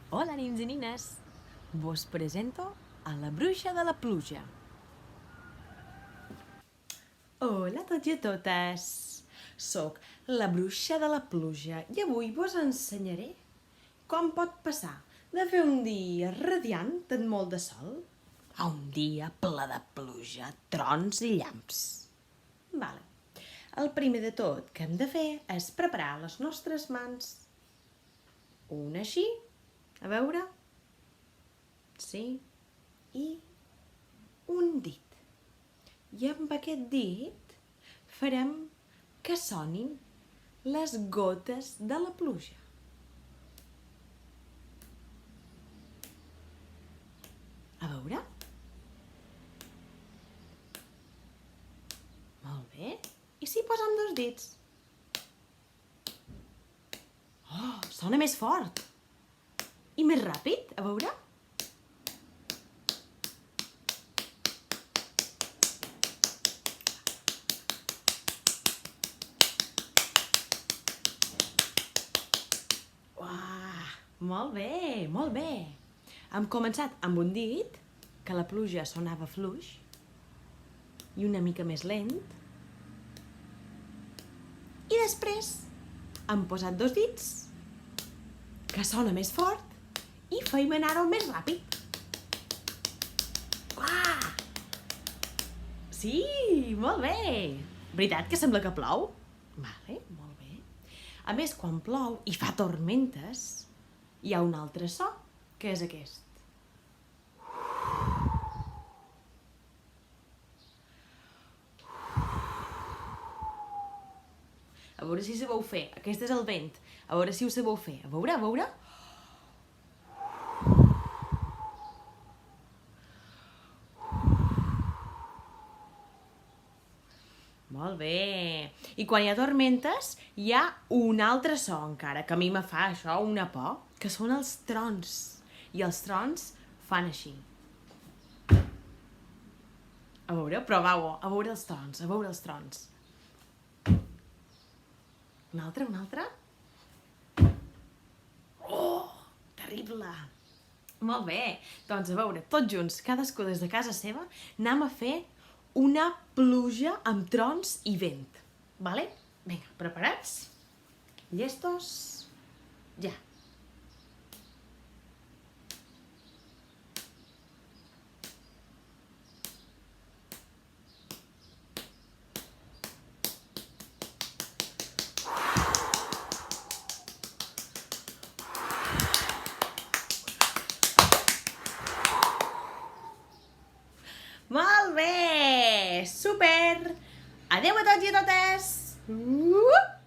Hola, nins i nines! Vos presento a la bruixa de la pluja. Hola a tots i a totes! Soc la bruixa de la pluja i avui vos ensenyaré com pot passar de fer un dia radiant amb molt de sol a un dia ple de pluja, trons i llamps. Vale. El primer de tot que hem de fer és preparar les nostres mans. Una així, a veure... Sí, i un dit. I amb aquest dit farem que sonin les gotes de la pluja. A veure? Molt bé. I si posem dos dits? Oh, sona més fort. I més ràpid, a veure? Molt bé, molt bé. Hem començat amb un dit, que la pluja sonava fluix, i una mica més lent. I després hem posat dos dits, que sona més fort, i feim anar-ho més ràpid. Uah! Sí, molt bé. Veritat que sembla que plou? Vale, molt bé. A més, quan plou i fa tormentes, hi ha un altre so, que és aquest. A veure si sabeu fer. Aquest és el vent. A veure si ho sabeu fer. A veure, a veure. Molt bé. I quan hi ha tormentes, hi ha un altre so encara, que a mi me fa això una por, que són els trons. I els trons fan així. A veure, proveu-ho. A veure els trons, a veure els trons. Un altre, un altre. Oh, terrible. Molt bé. Doncs a veure, tots junts, cadascú des de casa seva, anem a fer una pluja amb trons i vent. Vale? Vinga, preparats? Llestos? Ja. Molt bé! Super! Adeu a tots i a totes!